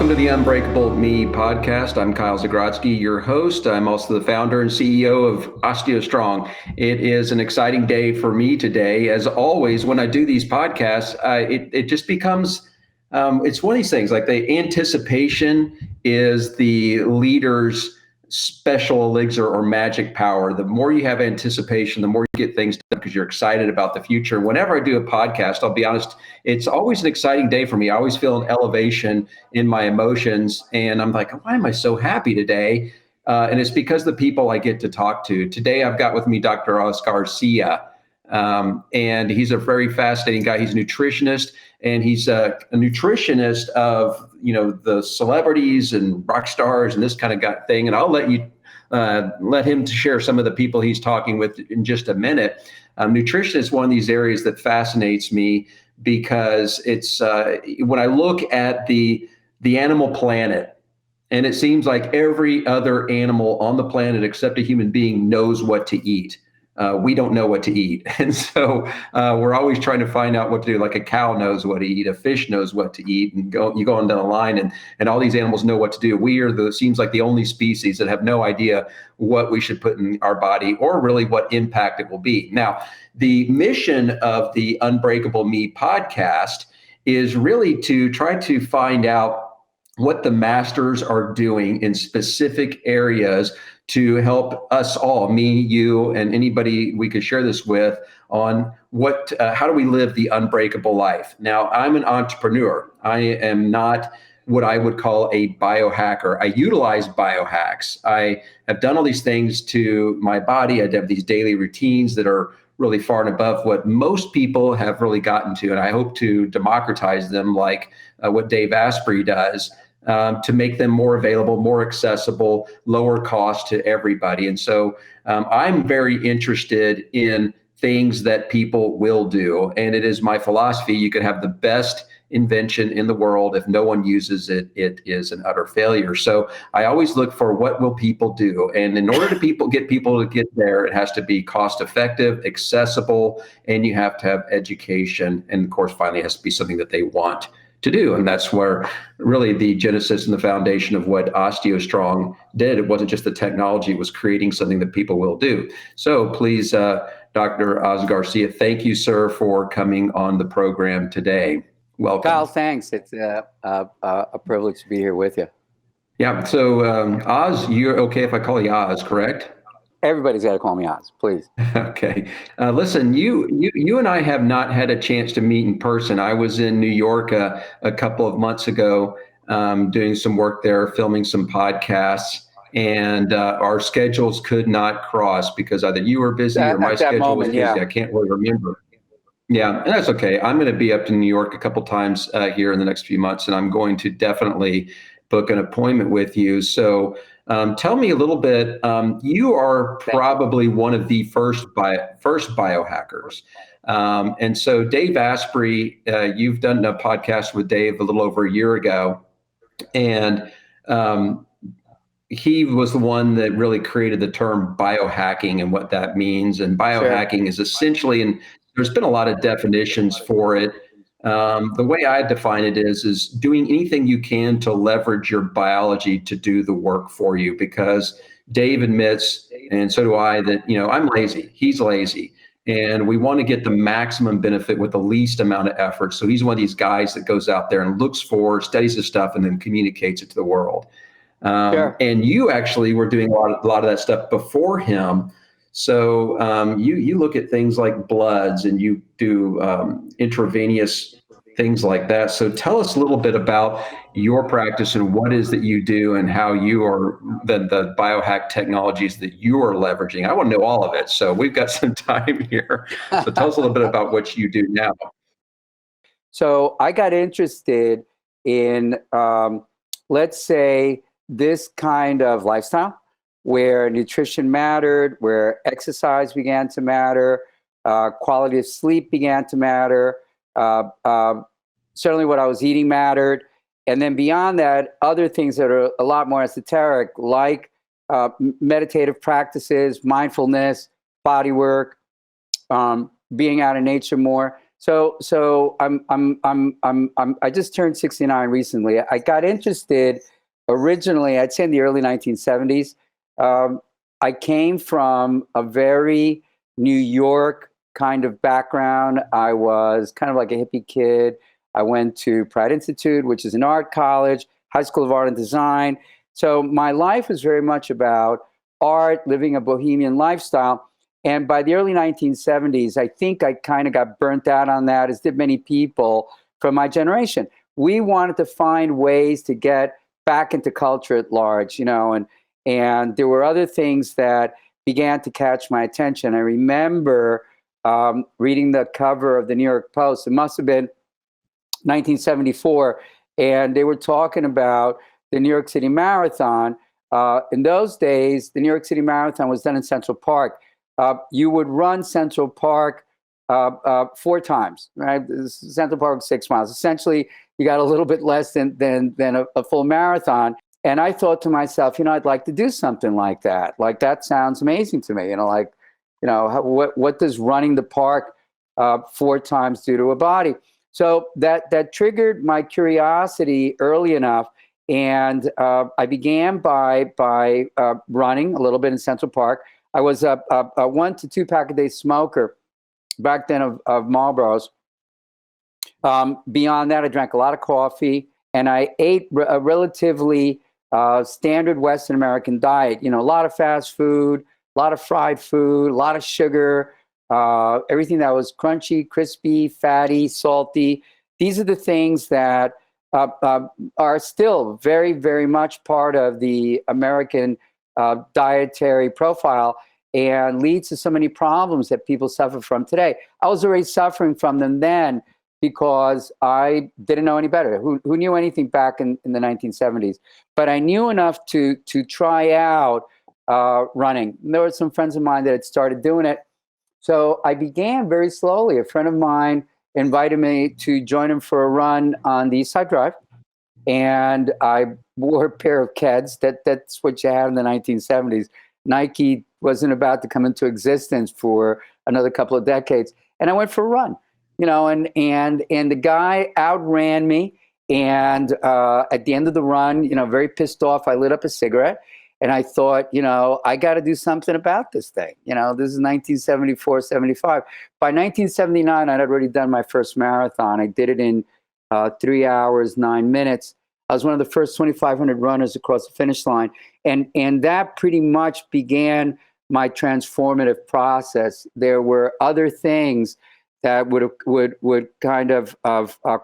Welcome to the Unbreakable Me podcast. I'm Kyle Zagrodzky, your host. I'm also the founder and CEO of OsteoStrong. It is an exciting day for me today. As always, when I do these podcasts, it just becomes, it's one of these things, like the anticipation is the leader's special elixir or magic power. The more you have anticipation, the more you get things done because you're excited about the future. Whenever I do a podcast, I'll be honest, it's always an exciting day for me. I always feel an elevation in my emotions, and I'm like, why am I so happy today? And it's because of the people I get to talk to. Today, I've got with me Dr. Garcia, and he's a very fascinating guy. He's a nutritionist, and he's a nutritionist of, the celebrities and rock stars and this kind of thing. And I'll let him to share some of the people he's talking with in just a minute. Nutrition is one of these areas that fascinates me because it's when I look at the animal planet, and it seems like every other animal on the planet except a human being knows what to eat. We don't know what to eat. And so we're always trying to find out what to do. Like a cow knows what to eat, a fish knows what to eat, and you go on down the line, and all these animals know what to do. We are seems like the only species that have no idea what we should put in our body or really what impact it will be. Now, the mission of the Unbreakable Me podcast is really to try to find out what the masters are doing in specific areas to help us all, me, you, and anybody we could share this with, on how do we live the unbreakable life. Now, I'm an entrepreneur. I am not what I would call a biohacker. I utilize biohacks. I have done all these things to my body. I have these daily routines that are really far and above what most people have really gotten to. And I hope to democratize them like what Dave Asprey does, to make them more available, more accessible, lower cost to everybody. And so I'm very interested in things that people will do. And it is my philosophy, you could have the best invention in the world. If no one uses it, it is an utter failure. So I always look for what will people do. And in order to get people to get there, it has to be cost effective, accessible, and you have to have education. And of course, finally, it has to be something that they want to do. And that's where really the genesis and the foundation of what OsteoStrong did. It wasn't just the technology, it was creating something that people will do. So please, Dr. Garcia, thank you, sir, for coming on the program today. Welcome. Kyle, thanks. It's a privilege to be here with you. Yeah. So Oz, you're okay if I call you Oz, correct? Everybody's got to call me Oz, please. Okay. Listen, you and I have not had a chance to meet in person. I was in New York a couple of months ago, doing some work there, filming some podcasts, and our schedules could not cross because either you were busy or my schedule was busy. Yeah. I can't really remember. Yeah, and that's okay. I'm going to be up to New York a couple times here in the next few months, and I'm going to definitely book an appointment with you. So tell me a little bit. You are probably one of the first biohackers. And so Dave Asprey, you've done a podcast with Dave a little over a year ago. And he was the one that really created the term biohacking and what that means. And biohacking is essentially, and there's been a lot of definitions for it. The way I define it is doing anything you can to leverage your biology to do the work for you, because Dave admits, and so do I, that, I'm lazy, he's lazy, and we want to get the maximum benefit with the least amount of effort. So he's one of these guys that goes out there and studies his stuff and then communicates it to the world. And you actually were doing a lot of that stuff before him. So you look at things like bloods, and you do intravenous things like that. So tell us a little bit about your practice and what is that you do and how you are the biohack technologies that you are leveraging. I want to know all of it. So we've got some time here. So tell us a little bit about what you do now. So I got interested in, let's say, this kind of lifestyle where nutrition mattered, where exercise began to matter, quality of sleep began to matter, certainly what I was eating mattered. And then beyond that, other things that are a lot more esoteric, like meditative practices, mindfulness, body work, being out in nature more. I just turned 69 recently. I got interested originally, I'd say in the early 1970s. I came from a very New York kind of background. I was kind of like a hippie kid. I went to Pratt Institute, which is an art college, High School of Art and Design. So my life was very much about art, living a bohemian lifestyle. And by the early 1970s, I think I kind of got burnt out on that, as did many people from my generation. We wanted to find ways to get back into culture at large, and there were other things that began to catch my attention. I remember reading the cover of the New York Post. It must have been 1974, and they were talking about the New York City Marathon. In those days, the New York City Marathon was done in Central Park. You would run Central Park 4 times, right? Central Park 6 miles. Essentially, you got a little bit less than a full marathon. And I thought to myself, I'd like to do something like that. Like, that sounds amazing to me. What does running the park 4 times do to a body? So that triggered my curiosity early enough. And I began by running a little bit in Central Park. I was a 1 to 2 pack a day smoker back then of Marlboros. Beyond that, I drank a lot of coffee, and I ate a relatively standard Western American diet. A lot of fast food, a lot of fried food, a lot of sugar, everything that was crunchy, crispy, fatty, salty. These are the things that are still very, very much part of the American dietary profile, and leads to so many problems that people suffer from today. I was already suffering from them then because I didn't know any better. Who knew anything back in the 1970s? But I knew enough to try out running. And there were some friends of mine that had started doing it. So I began very slowly. A friend of mine invited me to join him for a run on the East Side Drive. And I wore a pair of Keds. That's what you had in the 1970s. Nike wasn't about to come into existence for another couple of decades. And I went for a run, and the guy outran me. And at the end of the run, very pissed off, I lit up a cigarette. And I thought, I got to do something about this thing. This is 1974, 75. By 1979, I'd already done my first marathon. I did it in 3 hours, 9 minutes. I was one of the first 2,500 runners across the finish line. And that pretty much began my transformative process. There were other things that would kind of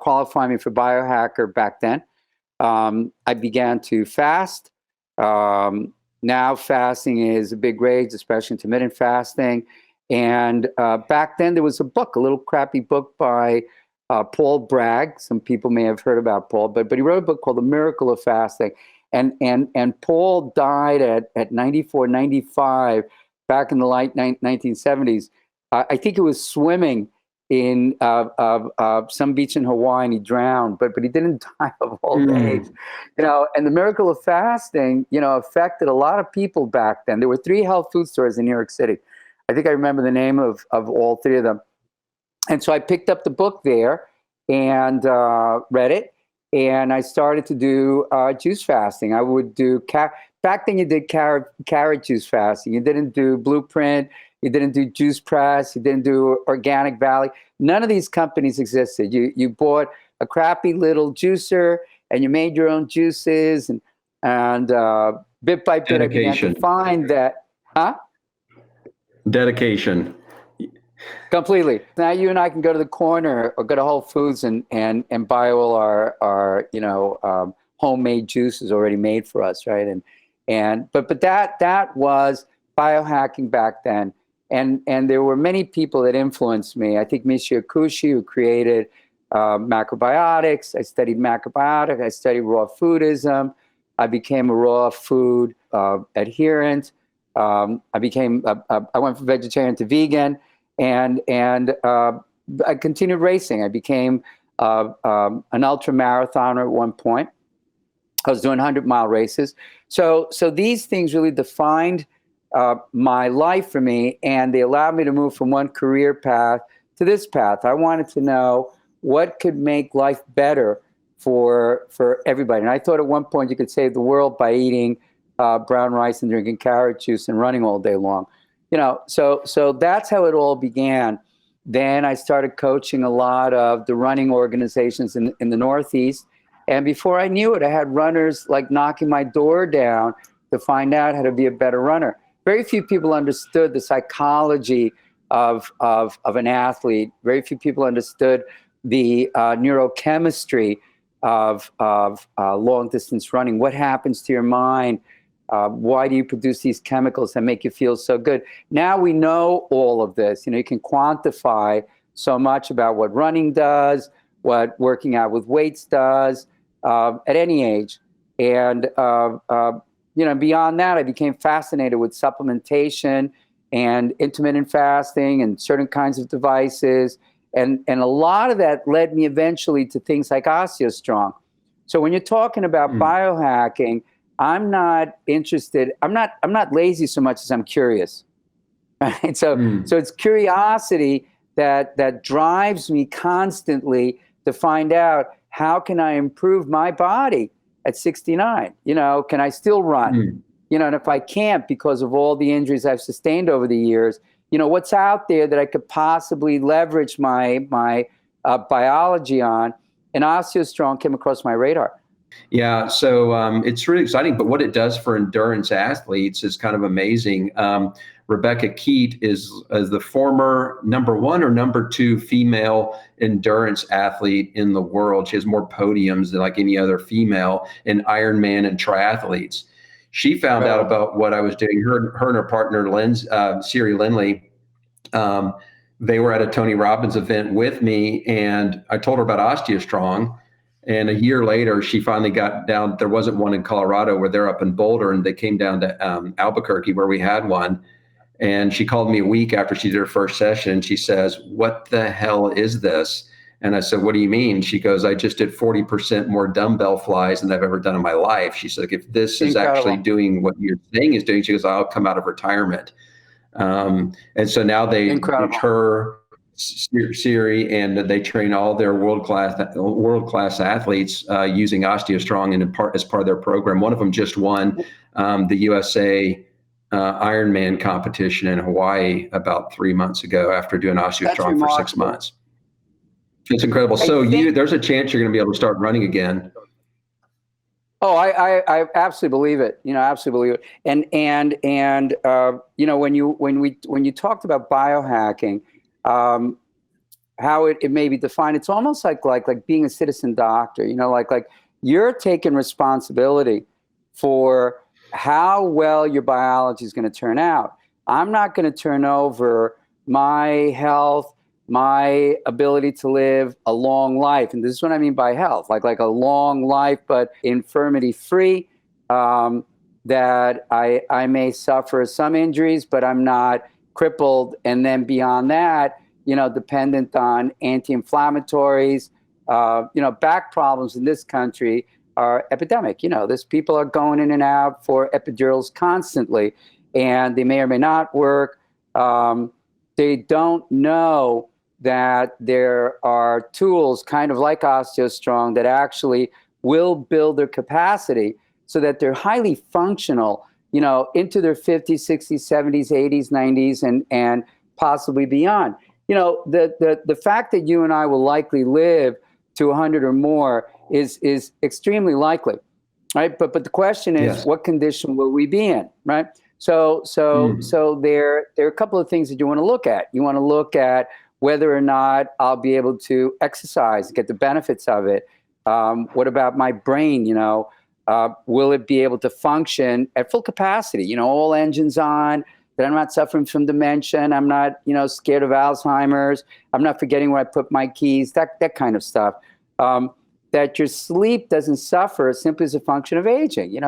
qualify me for biohacker back then. I began to fast. Now fasting is a big rage, especially intermittent fasting. And back then there was a little crappy book by Paul Bragg. Some people may have heard about Paul, but he wrote a book called The Miracle of Fasting. And Paul died at 94, 95, back in the late 1970s. I think it was swimming in some beach in Hawaii, and he drowned, but he didn't die of old age. And the miracle of fasting, affected a lot of people back then. There were 3 health food stores in New York City. I think I remember the name of all 3 of them. And so I picked up the book there and read it. And I started to do juice fasting. I would do, back then you did carrot juice fasting. You didn't do Blueprint. You didn't do Juice Press. You didn't do Organic Valley. None of these companies existed. You bought a crappy little juicer and you made your own juices. And bit by bit, Dedication. I began to find that, Dedication. Completely. Now you and I can go to the corner or go to Whole Foods and buy all our homemade juices already made for us, right? But that was biohacking back then, and there were many people that influenced me. I think Michio Kushi, who created macrobiotics. I studied macrobiotics. I studied raw foodism. I became a raw food adherent. I went from vegetarian to vegan. And I continued racing. I became an ultra marathoner at one point. I was doing 100-mile races. So these things really defined my life for me, and they allowed me to move from one career path to this path. I wanted to know what could make life better for everybody. And I thought at one point you could save the world by eating brown rice and drinking carrot juice and running all day long. So that's how it all began. Then I started coaching a lot of the running organizations in the Northeast. And before I knew it, I had runners like knocking my door down to find out how to be a better runner. Very few people understood the psychology of an athlete. Very few people understood the neurochemistry of long distance running. What happens to your mind? Why do you produce these chemicals that make you feel so good? Now we know all of this. You can quantify so much about what running does, what working out with weights does at any age. And beyond that, I became fascinated with supplementation and intermittent fasting and certain kinds of devices. And a lot of that led me eventually to things like OsteoStrong. So when you're talking about biohacking, I'm not interested. I'm not lazy so much as I'm curious. Right? So it's curiosity that drives me constantly to find out how can I improve my body at 69. Can I still run? And if I can't because of all the injuries I've sustained over the years, what's out there that I could possibly leverage my biology on? And OsteoStrong came across my radar. Yeah, so it's really exciting, but what it does for endurance athletes is kind of amazing. Rebecca Keat is the former #1 or #2 female endurance athlete in the world. She has more podiums than like any other female in Ironman and triathletes. She found out about what I was doing. Her and her partner, Siri Lindley, they were at a Tony Robbins event with me, and I told her about OsteoStrong. And a year later, she finally got down. There wasn't one in Colorado where they're up in Boulder, and they came down to Albuquerque where we had one. And she called me a week after she did her first session. She says, "What the hell is this?" And I said, "What do you mean?" She goes, "I just did 40% more dumbbell flies than I've ever done in my life." She said, "If this is actually doing what you're saying is doing," she goes, "I'll come out of retirement." And so now her, Siri, and they train all their world-class athletes using OsteoStrong and as part of their program. One of them just won the USA Ironman competition in Hawaii about 3 months ago after doing OsteoStrong for 6 months. It's incredible. So there's a chance you're going to be able to start running again. Oh, I absolutely believe it. Absolutely believe it. And when you talked about biohacking, how it may be defined, it's almost like being a citizen doctor. Like you're taking responsibility for how well your biology is going to turn out. I'm not going to turn over my health, my ability to live a long life. And this is what I mean by health, like a long life, but infirmity free, that I may suffer some injuries, but I'm not crippled. And then beyond that, dependent on anti-inflammatories, back problems in this country are epidemic. There's people are going in and out for epidurals constantly, and they may or may not work. They don't know that there are tools kind of like OsteoStrong that actually will build their capacity so that they're highly functional, into their 50s, 60s, 70s, 80s, 90s, and possibly beyond. The fact that you and I will likely live to 100 or more is extremely likely, right? But the question is, yes, what condition will we be in, right? So there are a couple of things that you want to look at. You want to look at whether or not I'll be able to exercise, get the benefits of it. What about my brain? Will it be able to function at full capacity? All engines on, that I'm not suffering from dementia, and I'm not, scared of Alzheimer's. I'm not forgetting where I put my keys, that kind of stuff. That your sleep doesn't suffer simply as a function of aging.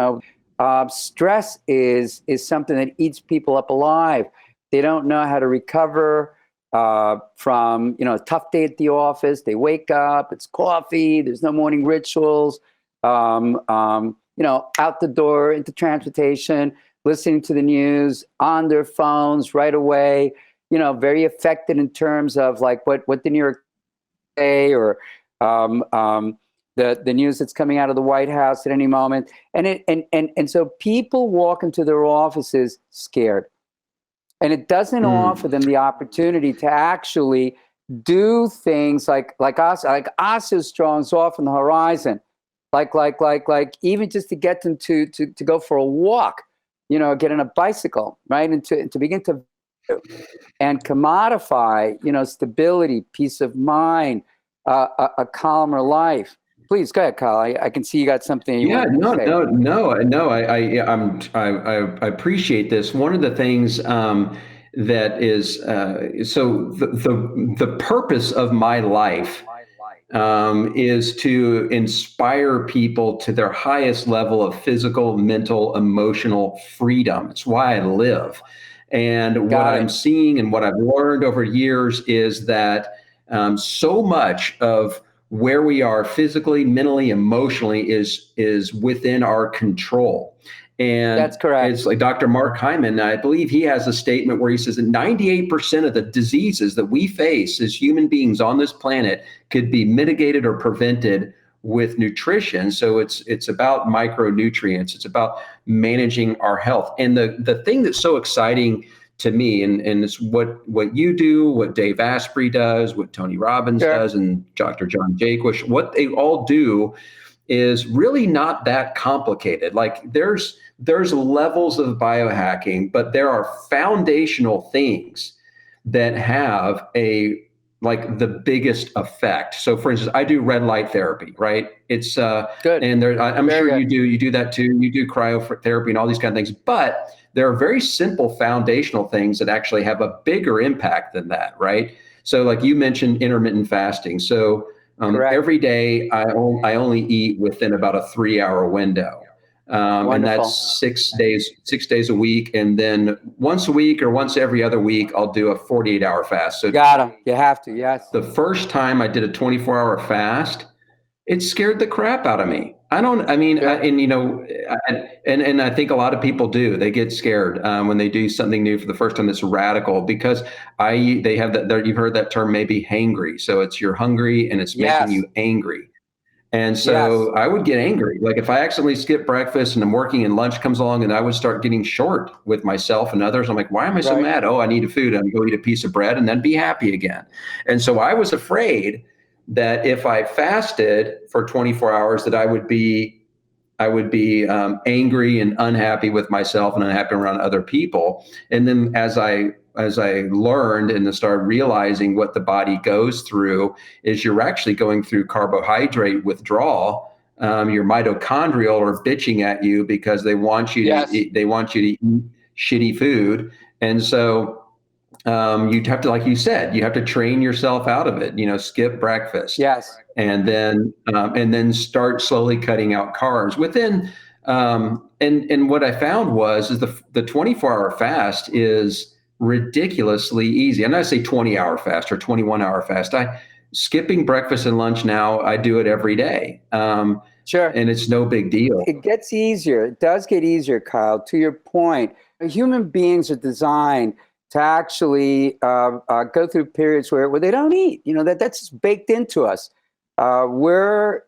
Stress is something that eats people up alive. They don't know how to recover from, a tough day at the office. They wake up, it's coffee, there's no morning rituals, out the door, into transportation, listening to the news, on their phones right away. very affected in terms of like what the New York Day or the news that's coming out of the White House at any moment. And so people walk into their offices scared. And it doesn't offer them the opportunity to actually do things like OsteoStrong's off on the horizon, like even just to get them to go for a walk, get on a bicycle, right, and to begin to and commodify, stability, peace of mind, a calmer life. Please go ahead, Kyle. I can see you got something. No. I appreciate this. One of the things that is so the purpose of my life is to inspire people to their highest level of physical, mental, emotional freedom. It's why I live. And what I'm seeing and what I've learned over years is that so much of where we are physically, mentally, emotionally is within our control. And that's correct. It's like Dr. Mark Hyman, I believe he has a statement where he says that 98% of the diseases that we face as human beings on this planet could be mitigated or prevented with nutrition. So it's about micronutrients. It's about managing our health. And the thing that's so exciting to me, and it's what you do, what Dave Asprey does, what Tony Robbins does, and Dr. John Jaquish, what they all do is really not that complicated. Like there's levels of biohacking, but there are foundational things that have like the biggest effect. So for instance, I do red light therapy, right? It's good. And I'm very sure you do that too. You do cryotherapy and all these kind of things, but there are very simple foundational things that actually have a bigger impact than that, right? So like you mentioned intermittent fasting. So every day I only eat within about a 3-hour window. And that's 6 days a week. And then once a week or once every other week, I'll do a 48-hour fast. So you have to, yes. The first time I did a 24-hour fast, it scared the crap out of me. And I think a lot of people do. They get scared when they do something new for the first time that's radical, because they have that. You've heard that term, maybe hangry. So it's you're hungry and it's making you angry. And so I would get angry. Like if I accidentally skip breakfast and I'm working and lunch comes along and I would start getting short with myself and others. I'm like, why am I so mad? Oh, I need a food. I'm going to go eat a piece of bread and then be happy again. And so I was afraid that if I fasted for 24 hours, that I would be angry and unhappy with myself and unhappy around other people. And then as I learned and started realizing what the body goes through is you're actually going through carbohydrate withdrawal. Your mitochondrial are bitching at you because they want you to eat shitty food. And so you'd have to, like you said, you have to train yourself out of it, skip breakfast. Yes. And then start slowly cutting out carbs within. And what I found is the 24-hour fast is ridiculously easy. I'm not say 20-hour fast or 21-hour fast. Skipping breakfast and lunch now, I do it every day. Sure. And it's no big deal. It gets easier. It does get easier, Kyle. To your point, human beings are designed to actually go through periods where they don't eat. That's just baked into us. We're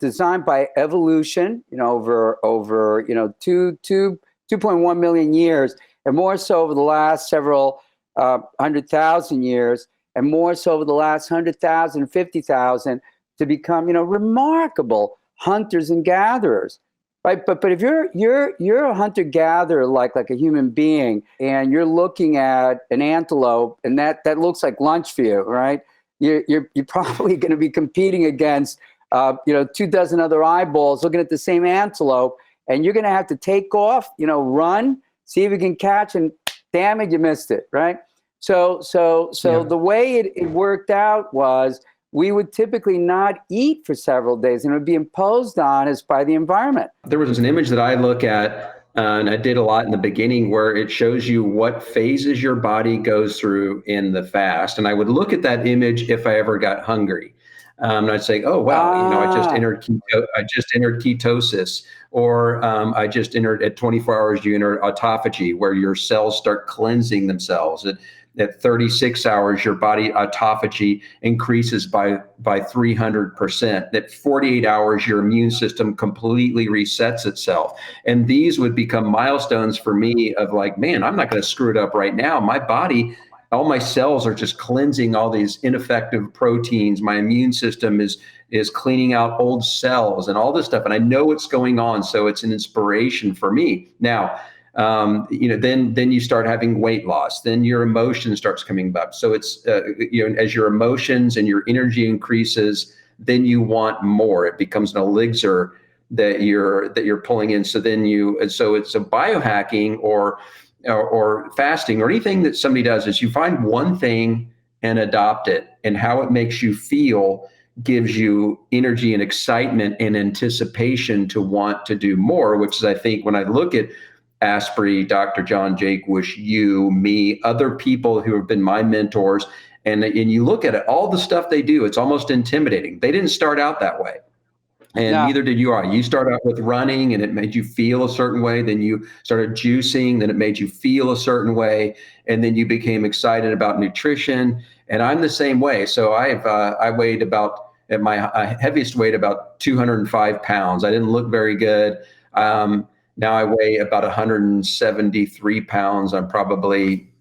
designed by evolution, over 2.1 million years, and more so over the last several 100,000 years, and more so over the last 100,000, 50,000, to become, remarkable hunters and gatherers. Right, but if you're a hunter-gatherer like a human being, and you're looking at an antelope, and that looks like lunch for you, right? You're probably going to be competing against 24 other eyeballs looking at the same antelope, and you're going to have to take off, run, see if you can catch, and damn it, you missed it, right? So the way it worked out was, we would typically not eat for several days, and it would be imposed on us by the environment. There was an image that I look at, and I did a lot in the beginning, where it shows you what phases your body goes through in the fast. And I would look at that image if I ever got hungry. And I'd say, oh, wow, I just entered ketosis, or I just entered at 24 hours, you enter autophagy, where your cells start cleansing themselves. At 36 hours, your body autophagy increases by 300%. At 48 hours, your immune system completely resets itself. And these would become milestones for me of like, man, I'm not going to screw it up right now. My body, all my cells are just cleansing all these ineffective proteins. My immune system is cleaning out old cells and all this stuff. And I know what's going on. So it's an inspiration for me. Now, then you start having weight loss. Then your emotion starts coming up. So it's, as your emotions and your energy increases, then you want more. It becomes an elixir that you're pulling in. So it's a biohacking or fasting or anything that somebody does is you find one thing and adopt it, and how it makes you feel gives you energy and excitement and anticipation to want to do more, which is, I think, when I look at Asprey, Dr. John Jaquish, you, me, other people who have been my mentors, and you look at it, all the stuff they do, it's almost intimidating. They didn't start out that way. And neither did you. You start out with running and it made you feel a certain way. Then you started juicing, then it made you feel a certain way. And then you became excited about nutrition. And I'm the same way. So I weighed at my heaviest weight, about 205 pounds. I didn't look very good. Now I weigh about 173 pounds. I'm probably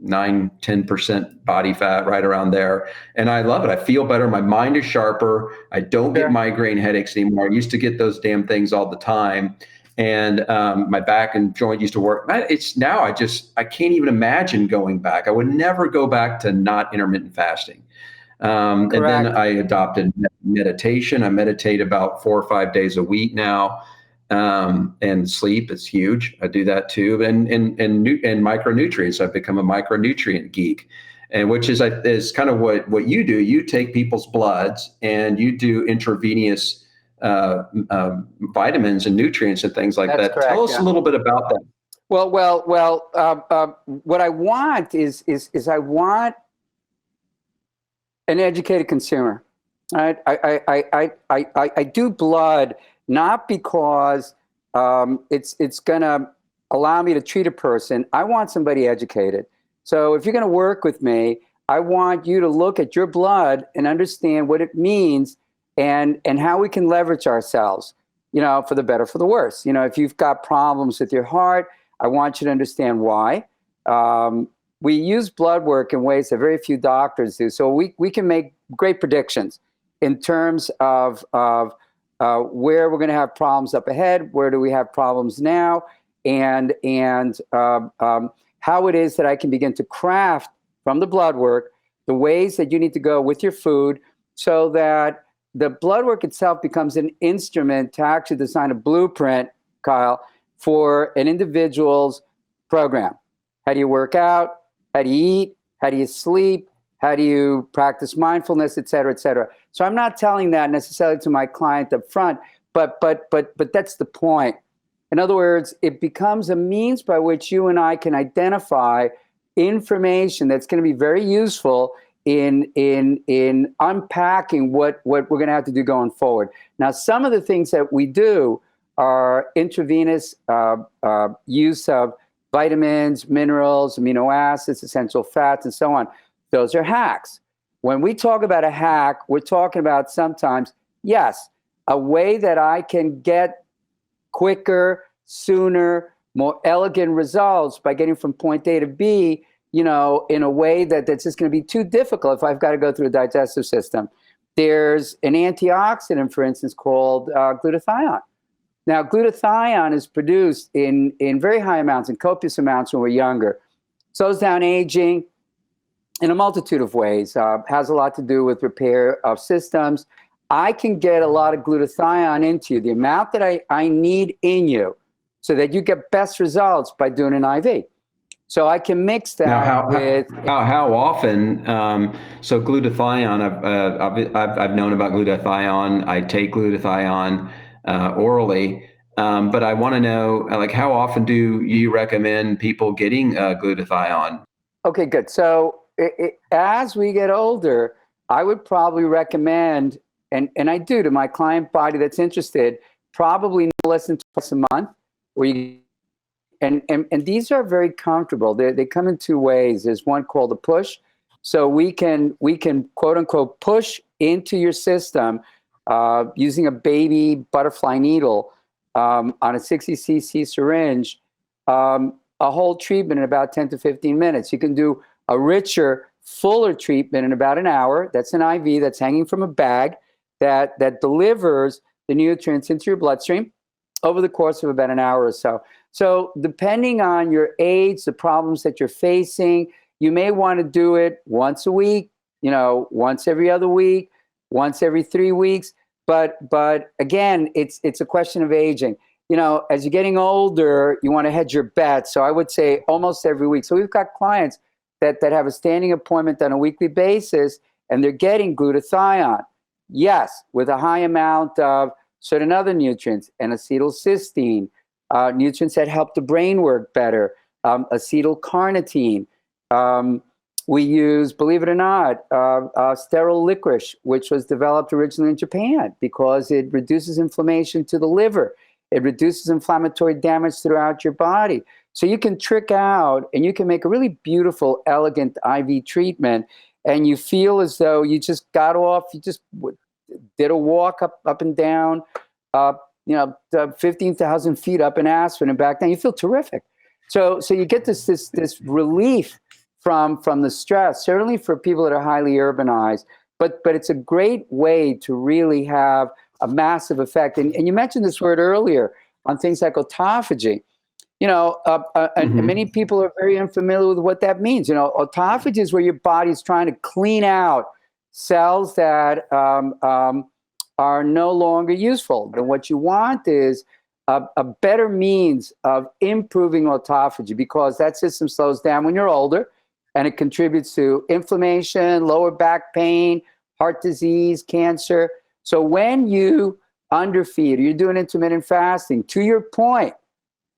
9-10% body fat, right around there. And I love it. I feel better. My mind is sharper. I don't get migraine headaches anymore. I used to get those damn things all the time. And my back and joint used to work. It's now I can't even imagine going back. I would never go back to not intermittent fasting. And then I adopted meditation. I meditate about 4 or 5 days a week now. And sleep is huge. I do that too. And micronutrients. I've become a micronutrient geek, and which is kind of what you do. You take people's bloods and you do intravenous vitamins and nutrients and things like that. Correct, Tell us a little bit about that. Well. What I want is I want an educated consumer. Right? I do blood. Not because it's going to allow me to treat a person. I want somebody educated. So if you're going to work with me, I want you to look at your blood and understand what it means and how we can leverage ourselves, for the better, for the worse. If you've got problems with your heart, I want you to understand why. We use blood work in ways that very few doctors do. So we can make great predictions in terms of where we're going to have problems up ahead, where do we have problems now, and how it is that I can begin to craft from the blood work the ways that you need to go with your food so that the blood work itself becomes an instrument to actually design a blueprint, Kyle, for an individual's program. How do you work out? How do you eat? How do you sleep? How do you practice mindfulness, et cetera, et cetera? So I'm not telling that necessarily to my client up front, but that's the point. In other words, it becomes a means by which you and I can identify information that's going to be very useful in unpacking what we're going to have to do going forward. Now, some of the things that we do are intravenous use of vitamins, minerals, amino acids, essential fats, and so on. Those are hacks. When we talk about a hack, we're talking about sometimes, yes, a way that I can get quicker, sooner, more elegant results by getting from point A to B, in a way that's just going to be too difficult if I've got to go through a digestive system. There's an antioxidant, for instance, called glutathione. Now, glutathione is produced in very high amounts, in copious amounts when we're younger. Slows down aging in a multitude of ways. Has a lot to do with repair of systems. I can get a lot of glutathione into you, the amount that I need in you, so that you get best results by doing an IV. So I can mix that how often? So glutathione, I've known about glutathione. I take glutathione orally, but I want to know, like, how often do you recommend people getting glutathione? Okay, good. So as we get older, I would probably recommend, and I do to my client body that's interested, probably no less than twice a month, where you And these are very comfortable. They come in two ways. There's one called a push. So we can quote unquote push into your system using a baby butterfly needle on a 60 cc syringe, a whole treatment in about 10 to 15 minutes. You can do a richer, fuller treatment in about an hour. That's an IV that's hanging from a bag that delivers the nutrients into your bloodstream over the course of about an hour or so. So depending on your age, the problems that you're facing, you may want to do it once a week, once every other week, once every 3 weeks. But again, it's a question of aging. As you're getting older, you want to hedge your bets. So I would say almost every week. So we've got clients that have a standing appointment on a weekly basis, and they're getting glutathione. Yes, with a high amount of certain other nutrients, and acetylcysteine, nutrients that help the brain work better, acetylcarnitine. We use, believe it or not, sterile licorice, which was developed originally in Japan because it reduces inflammation to the liver. It reduces inflammatory damage throughout your body. So you can trick out and you can make a really beautiful, elegant IV treatment, and you feel as though you just got off, you just did a walk up and down, 15,000 feet up in Aspen and back down. You feel terrific. So you get this relief from the stress, certainly for people that are highly urbanized, but it's a great way to really have a massive effect. And you mentioned this word earlier on things like autophagy. And many people are very unfamiliar with what that means. Autophagy is where your body's trying to clean out cells that are no longer useful. And what you want is a better means of improving autophagy, because that system slows down when you're older, and it contributes to inflammation, lower back pain, heart disease, cancer. So when you underfeed, or you're doing intermittent fasting, to your point,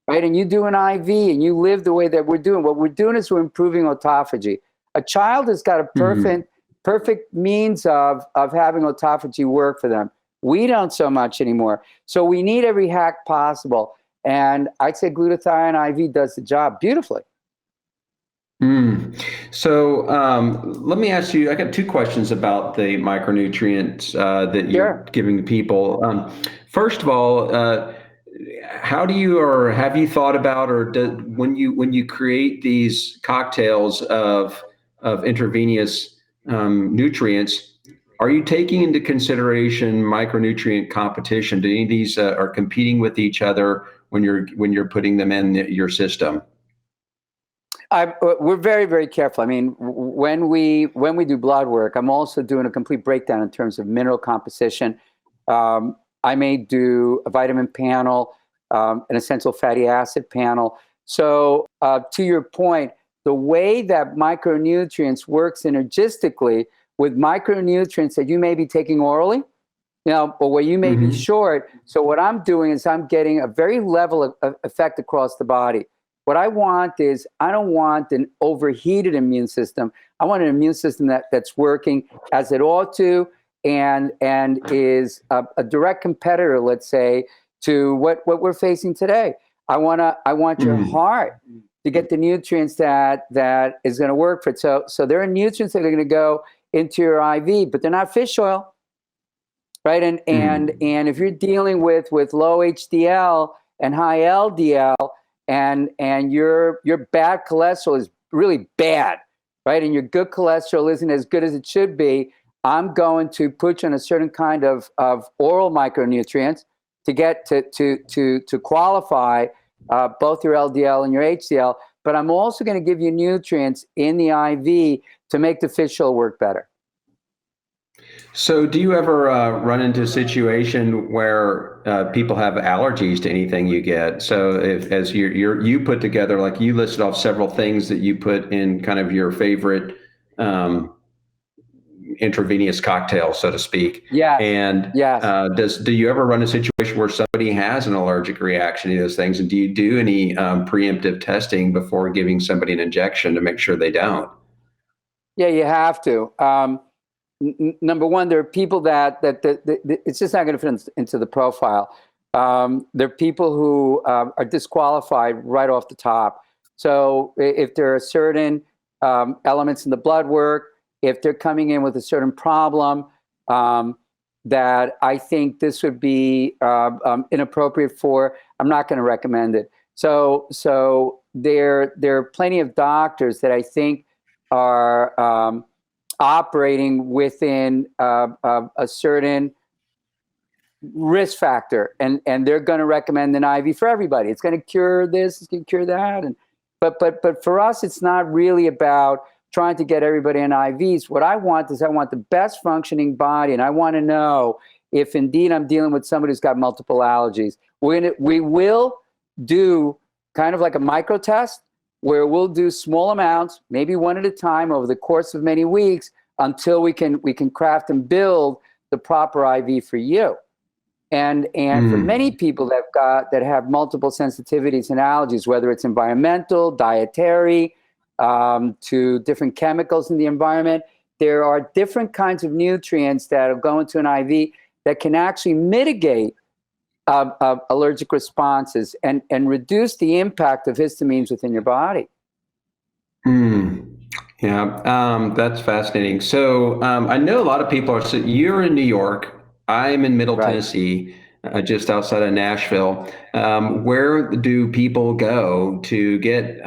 right, and you do an IV and you live the way that we're doing, what we're doing is we're improving autophagy. A child has got a perfect means of having autophagy work for them. We don't so much anymore. So we need every hack possible. And I'd say glutathione IV does the job beautifully. So let me ask you, I got two questions about the micronutrients that you're giving to people. First of all, how do you, or have you thought about, or when you create these cocktails of intravenous nutrients, are you taking into consideration micronutrient competition? Do any of these are competing with each other when you're putting them in your system? We're very, very careful. I mean, when we do blood work, I'm also doing a complete breakdown in terms of mineral composition. I may do a vitamin panel, an essential fatty acid panel. So to your point, the way that micronutrients work synergistically with micronutrients that you may be taking orally, or where you may be short. So what I'm doing is I'm getting a very level of effect across the body. What I want is, I don't want an overheated immune system. I want an immune system that's working as it ought to, and is a direct competitor, let's say, to what we're facing today. I want your heart to get the nutrients that is going to work for it. So there are nutrients that are going to go into your IV, but they're not fish oil, right? And if you're dealing with low HDL and high LDL, and your bad cholesterol is really bad, right? And your good cholesterol isn't as good as it should be, I'm going to put you on a certain kind of oral micronutrients to get to qualify both your LDL and your HDL. But I'm also going to give you nutrients in the IV to make the fish oil work better. So do you ever run into a situation where people have allergies to anything you get? So as you put together, like you listed off several things that you put in kind of your favorite intravenous cocktail, so to speak. Yeah. And do you ever run a situation where somebody has an allergic reaction to those things? And do you do any preemptive testing before giving somebody an injection to make sure they don't? Yeah, you have to. Number one, there are people that it's just not going to fit into the profile. There are people who are disqualified right off the top. So if there are certain elements in the blood work, if they're coming in with a certain problem, that I think this would be inappropriate for, I'm not going to recommend it. So there are plenty of doctors that I think are operating within a certain risk factor, and they're going to recommend an IV for everybody. It's going to cure this, it's going to cure that, and but for us, it's not really about trying to get everybody on IVs. What I want is I want the best functioning body, and I want to know if indeed I'm dealing with somebody who's got multiple allergies. We will do kind of like a micro test where we'll do small amounts, maybe one at a time over the course of many weeks, until we can craft and build the proper IV for you. And for many people that have multiple sensitivities and allergies, whether it's environmental, dietary, to different chemicals in the environment, there are different kinds of nutrients that go into an IV that can actually mitigate allergic responses and reduce the impact of histamines within your body. Yeah, that's fascinating. So I know a lot of people are, so you're in New York, I'm in Middle Tennessee, just outside of Nashville. Where do people go to get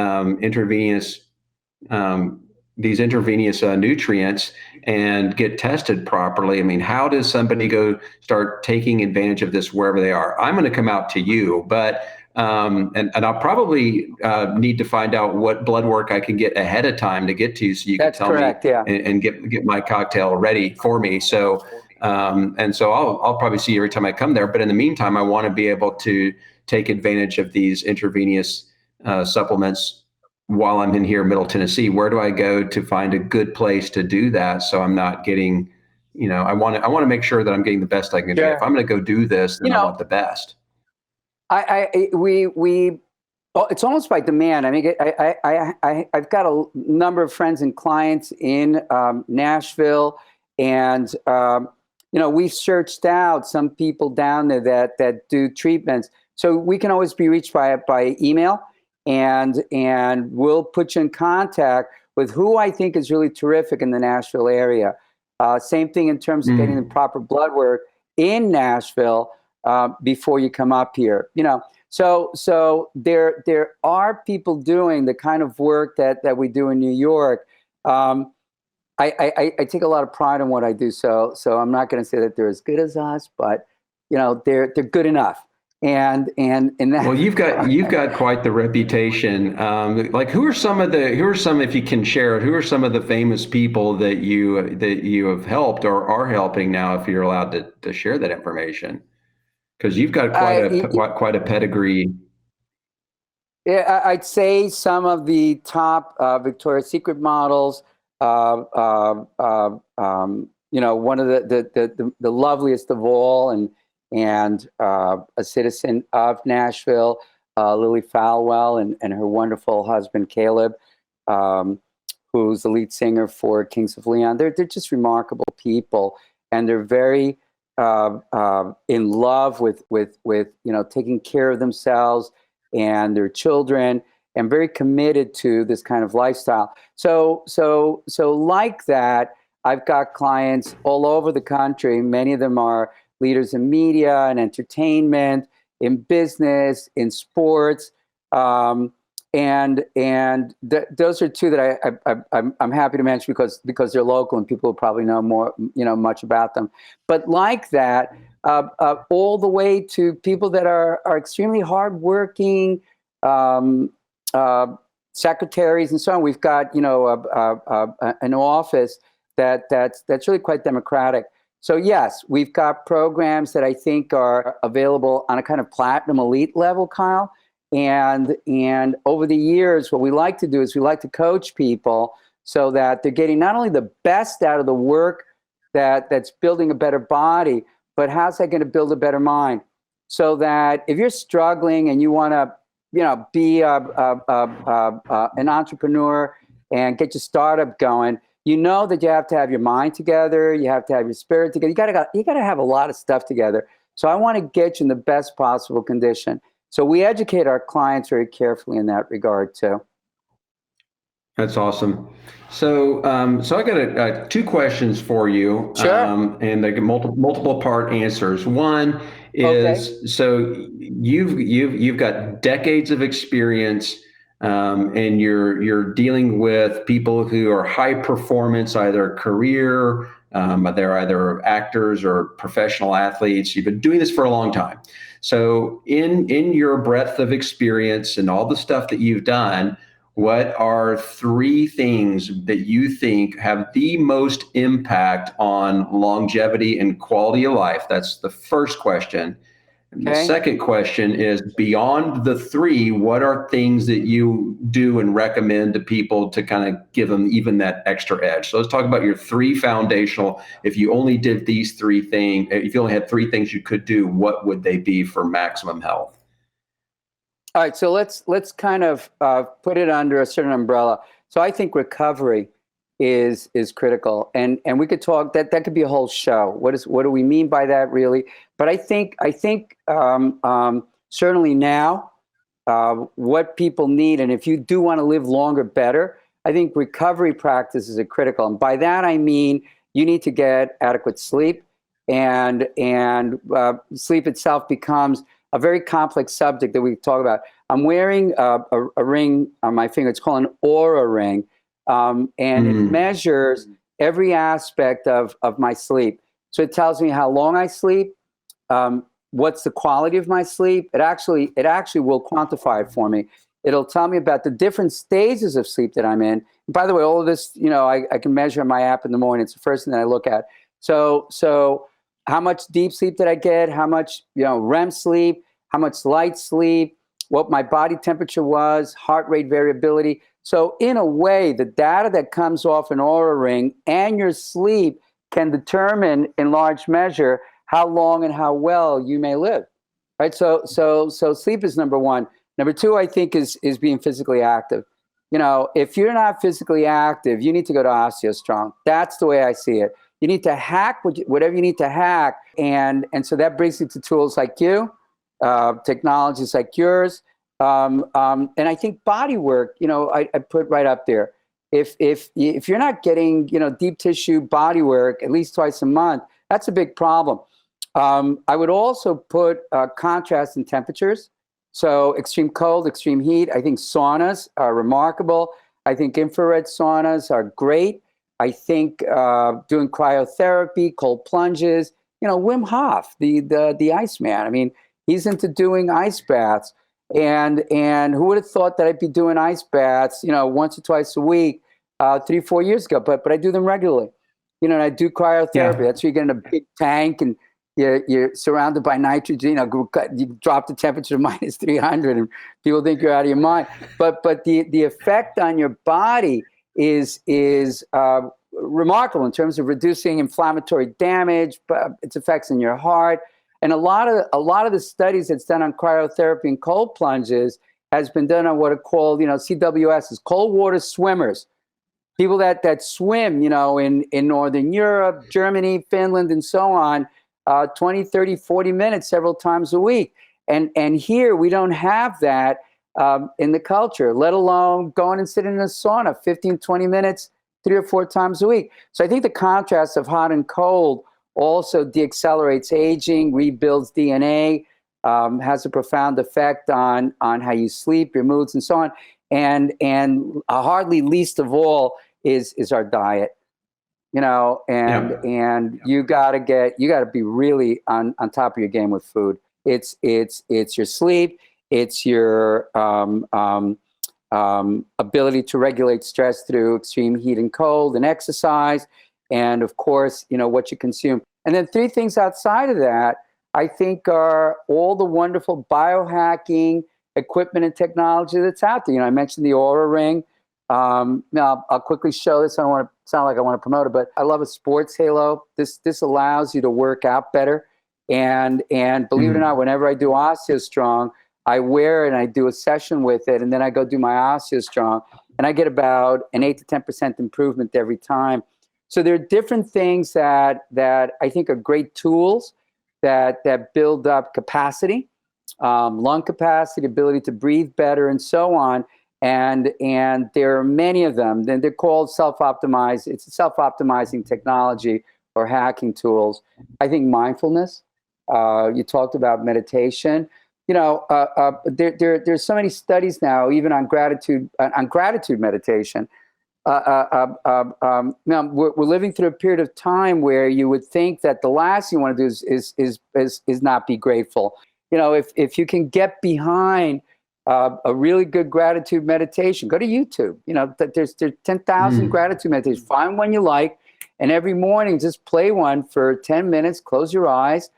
these intravenous nutrients and get tested properly? I mean, how does somebody go start taking advantage of this wherever they are? I'm going to come out to you, but and I'll probably need to find out what blood work I can get ahead of time to get to, so you can tell me and get my cocktail ready for me. So and so I'll probably see you every time I come there. But in the meantime, I want to be able to take advantage of these intravenous supplements while I'm in here in Middle Tennessee. Where do I go to find a good place to do that, so I'm not getting, I want to make sure that I'm getting the best I can do. If I'm going to go do this, then I want the best. It's almost by demand. I mean, I've got a number of friends and clients in Nashville, and we've searched out some people down there that do treatments. So we can always be reached by email, and we'll put you in contact with who I think is really terrific in the Nashville area. Same thing in terms of getting the proper blood work in Nashville before you come up here. So there are people doing the kind of work that we do in New York. I take a lot of pride in what I do, so I'm not going to say that they're as good as us, but they're good enough. And that, well, you've got quite the reputation. Like, who are some, if you can share it, who are some of the famous people that you have helped or are helping now, if you're allowed to share that information? Because you've got quite a pedigree. Yeah, I'd say some of the top Victoria's Secret models. One of the loveliest of all, and a citizen of Nashville, Lily Falwell, and her wonderful husband Caleb, who's the lead singer for Kings of Leon. They're just remarkable people, and they're very in love with taking care of themselves and their children, and very committed to this kind of lifestyle. So like that, I've got clients all over the country. Many of them are leaders in media and entertainment, in business, in sports, and those are two that I'm happy to mention because they're local and people will probably know more, much about them. But like that, all the way to people that are extremely hardworking, secretaries and so on. We've got an office that's really quite democratic. So yes, we've got programs that I think are available on a kind of platinum elite level, Kyle. And over the years, what we like to do is we like to coach people so that they're getting not only the best out of the work that's building a better body, but how's that going to build a better mind? So that if you're struggling and you want to, be an entrepreneur and get your startup going, that you have to have your mind together, you have to have your spirit together. You gotta have a lot of stuff together So I want to get you in the best possible condition. So we educate our clients very carefully in that regard too. That's awesome. So I got two questions for you, Sure. and they get multiple part answers. One Okay. is, so you've got decades of experience, and you're dealing with people who are high performance, either career, they're either actors or professional athletes. You've been doing this for a long time. So in your breadth of experience and all the stuff that you've done, what are three things that you think have the most impact on longevity and quality of life? That's the first question. And the Okay. second question is, beyond the three, what are things that you do and recommend to people to kind of give them even that extra edge? So let's talk about your three foundational. If you only did these three things, if you only had three things you could do, what would they be for maximum health? All right, so let's kind of put it under a certain umbrella. So I think recovery is critical, and we could talk that could be a whole show. What do we mean by that, really? But I think certainly now what people need, and if you do want to live longer, better, I think recovery practices are critical, and by that I mean you need to get adequate sleep, and sleep itself becomes a very complex subject that we talk about. I'm wearing a ring on my finger. It's called an Aura ring, and it measures every aspect of my sleep. So it tells me how long I sleep, what's the quality of my sleep. It actually will quantify it for me. It'll tell me about the different stages of sleep that I'm in. And by the way, all of this, I can measure in my app in the morning. It's the first thing that I look at. So how much deep sleep did I get? How much, REM sleep? How much light sleep? What my body temperature was? Heart rate variability. So in a way, the data that comes off an Aura ring and your sleep can determine, in large measure, how long and how well you may live. Right? So sleep is number one. Number two, I think, is being physically active. If you're not physically active, you need to go to OsteoStrong. That's the way I see it. You need to hack whatever you need to hack. And so that brings you to tools like you, technologies like yours. And I think body work, I put right up there. If you're not getting, deep tissue body work at least twice a month, that's a big problem. I would also put contrast in temperatures. So extreme cold, extreme heat. I think saunas are remarkable. I think infrared saunas are great. I think doing cryotherapy, cold plunges. Wim Hof, the Iceman. I mean, he's into doing ice baths. And who would have thought that I'd be doing ice baths, once or twice a week, 3-4 years ago? But I do them regularly. And I do cryotherapy. Yeah. That's where you get in a big tank and you're surrounded by nitrogen. You drop the temperature to minus 300, and people think you're out of your mind. But the effect on your body is remarkable in terms of reducing inflammatory damage, its effects on your heart. And a lot of the studies that's done on cryotherapy and cold plunges has been done on what are called, CWS, is cold water swimmers. People that swim, in Northern Europe, Germany, Finland, and so on, 20, 30, 40 minutes several times a week. And here we don't have that in the culture, let alone going and sitting in a sauna 15, 20 minutes, 3 or 4 times a week. So I think the contrast of hot and cold also deaccelerates aging, rebuilds DNA, has a profound effect on how you sleep, your moods, and so on. And hardly least of all is our diet. And you gotta be really on top of your game with food. It's your sleep, it's your ability to regulate stress through extreme heat and cold and exercise, and of course, what you consume. And then 3 things outside of that, I think, are all the wonderful biohacking equipment and technology that's out there. I mentioned the Aura ring. Now I'll quickly show this. I don't want to sound like I want to promote it, but I love a sports halo. This allows you to work out better. And believe it or not, whenever I do OsteoStrong, I wear it and I do a session with it, and then I go do my OsteoStrong, and I get about an 8 to 10% improvement every time. So there are different things that I think are great tools that build up capacity, lung capacity, ability to breathe better, and so on. And there are many of them. Then they're called self-optimized. It's a self-optimizing technology or hacking tools. I think mindfulness. You talked about meditation. There's so many studies now, even on gratitude meditation. Now we're living through a period of time where you would think that the last thing you want to do is not be grateful. If you can get behind a really good gratitude meditation, go to YouTube. There's 10,000 gratitude meditations. Find one you like, and every morning just play one for 10 minutes. Close your eyes.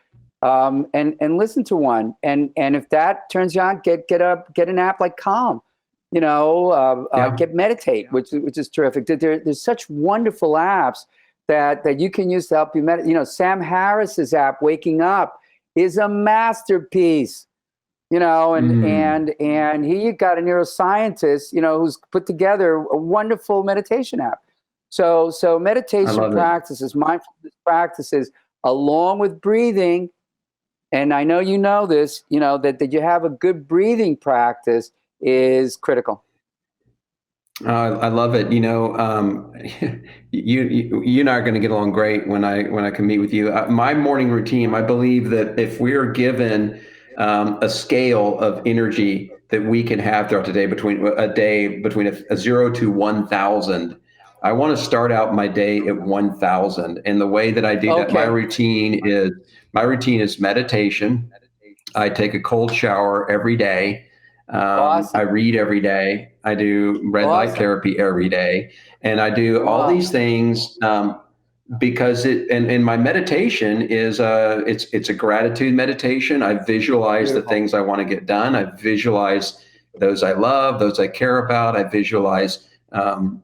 And listen to one, and if that turns you on, get an app like Calm, get Meditate, which is terrific. There's such wonderful apps that you can use to help you meditate. Sam Harris's app, Waking Up, is a masterpiece. And here you got a neuroscientist, who's put together a wonderful meditation app. So meditation practices, mindfulness practices, along with breathing. And I know you know this, that you have a good breathing practice is critical. I love it. You and I are going to get along great when I can meet with you. My morning routine, I believe that if we're given a scale of energy that we can have throughout the day, between a 0 to 1,000, I want to start out my day at 1,000. And the way that I do that, my routine is meditation. I take a cold shower every day. Awesome. I read every day. I do red light therapy every day. And I do all these things because and my meditation is it's a gratitude meditation. I visualize the things I want to get done. I visualize those I love, those I care about. I visualize in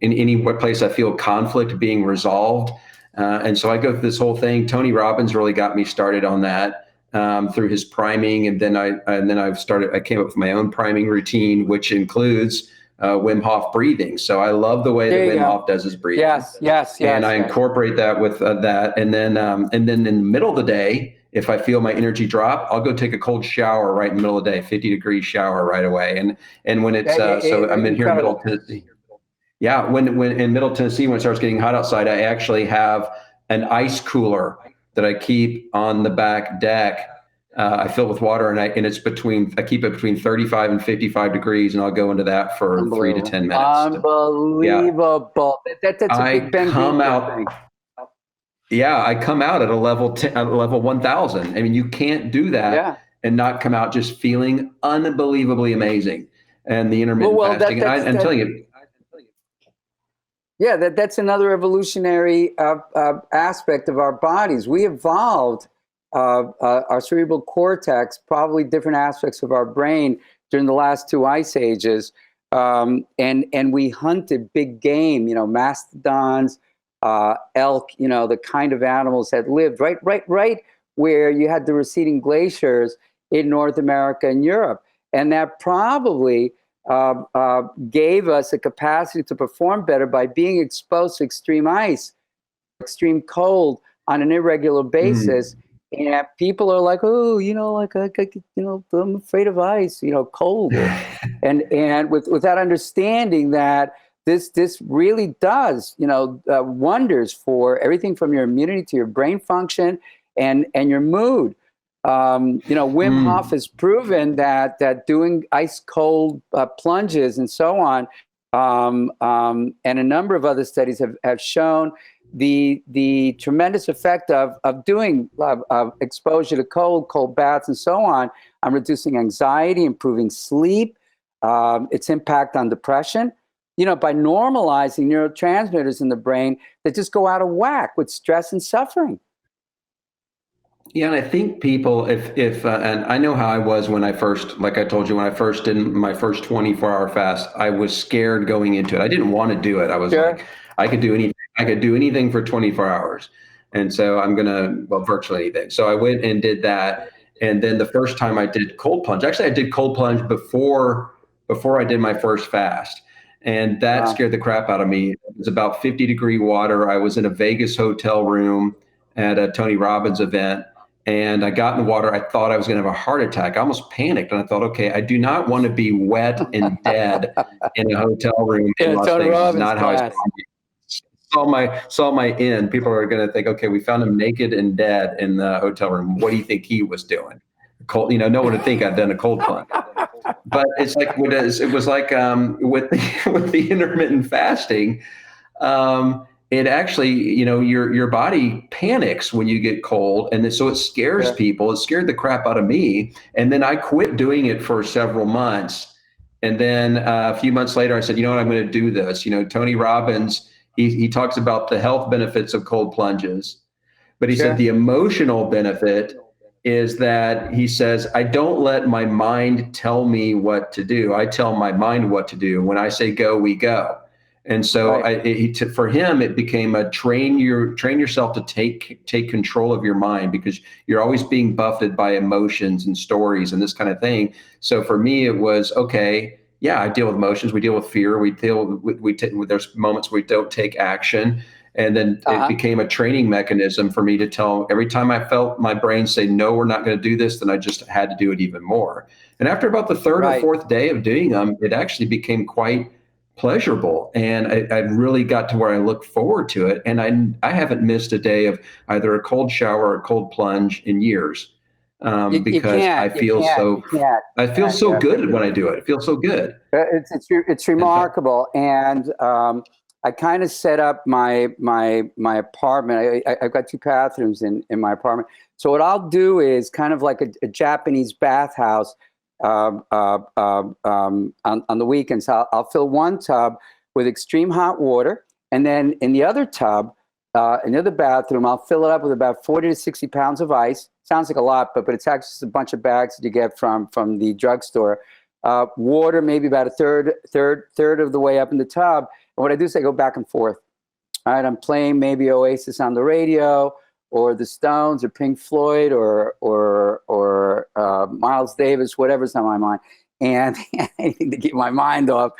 any place I feel conflict being resolved. And so I go through this whole thing. Tony Robbins really got me started on that through his priming. And then I came up with my own priming routine, which includes Wim Hof breathing. So I love the way that Wim Hof does his breathing. Yes. And I incorporate that with that. And then in the middle of the day, if I feel my energy drop, I'll go take a cold shower right in the middle of the day, 50-degree shower right away. And when it's I'm in here in Middle Tennessee. Yeah, when in Middle Tennessee, when it starts getting hot outside, I actually have an ice cooler that I keep on the back deck. I fill it with water, and I keep it between 35 and 55 degrees, and I'll go into that for 3 to 10 minutes. Unbelievable! That's a big Ben thing. Yeah, I come out at a level 1,000. I mean, you can't do that and not come out just feeling unbelievably amazing. And the intermittent fasting, I'm telling you. Yeah, that's another evolutionary aspect of our bodies. We evolved our cerebral cortex, probably different aspects of our brain during the last 2 ice ages, and we hunted big game, mastodons, elk, the kind of animals that lived right where you had the receding glaciers in North America and Europe, and that probably gave us a capacity to perform better by being exposed to extreme ice, extreme cold on an irregular basis. And people are like, oh, I'm afraid of ice, cold, and with that understanding that this really does, wonders for everything from your immunity to your brain function and your mood. Wim Hof has proven that doing ice cold plunges and so on, and a number of other studies have shown the tremendous effect of doing exposure to cold baths and so on reducing anxiety, improving sleep, its impact on depression. By normalizing neurotransmitters in the brain that just go out of whack with stress and suffering. Yeah, and I think people, if and I know how I was when I first, like I told you, when I first did my first 24-hour fast, I was scared going into it. I didn't want to do it. I was like, I could do anything. I could do anything for 24 hours. And so virtually anything. So I went and did that. And then the first time I did cold plunge, actually I did cold plunge before I did my first fast. And that scared the crap out of me. It was about 50-degree water. I was in a Vegas hotel room at a Tony Robbins event. And I got in the water. I thought I was going to have a heart attack. I almost panicked. And I thought, okay, I do not want to be wet and dead in a hotel room in Yeah, Las Tony Vegas. This is Robbins not how I class. saw my end. People are going to think, okay, we found him naked and dead in the hotel room. What do you think he was doing? Cold, no one would think I'd done a cold plunge. But it's like it was like with with the intermittent fasting. It actually, your body panics when you get cold, and so it scares Yeah. people. It scared the crap out of me, and then I quit doing it for several months. And then a few months later, I said, you know what, I'm going to do this. Tony Robbins, he talks about the health benefits of cold plunges, but he said Sure. the emotional benefit is that he says, I don't let my mind tell me what to do. I tell my mind what to do. When I say go, we go. And so Right. for him, it became a train yourself to take control of your mind, because you're always being buffeted by emotions and stories and this kind of thing. So for me, it was, okay, yeah, I deal with emotions. We deal with fear. There's moments we don't take action. And then it Uh-huh. became a training mechanism for me to tell every time I felt my brain say, no, we're not going to do this, then I just had to do it even more. And after about the third or Right. fourth day of doing them, it actually became quite pleasurable. And I really got to where I look forward to it. And I haven't missed a day of either a cold shower or a cold plunge in years, You because can't. You can't. You can't. I You feel can't. so Yeah. good when I do it. It feels so good. It's In fact, remarkable, and I kind of set up my apartment. I've got two bathrooms in my apartment. So what I'll do is kind of like a Japanese bathhouse. On the weekends, I'll fill one tub with extreme hot water, and then in the other tub, in the other bathroom, I'll fill it up with about 40 to 60 pounds of ice. Sounds like a lot, but it's actually just a bunch of bags that you get from the drugstore. Water maybe about a third of the way up in the tub. And what I do is I go back and forth. All right, I'm playing maybe Oasis on the radio, or the Stones, or Pink Floyd, or Miles Davis, whatever's on my mind, and anything to keep my mind off,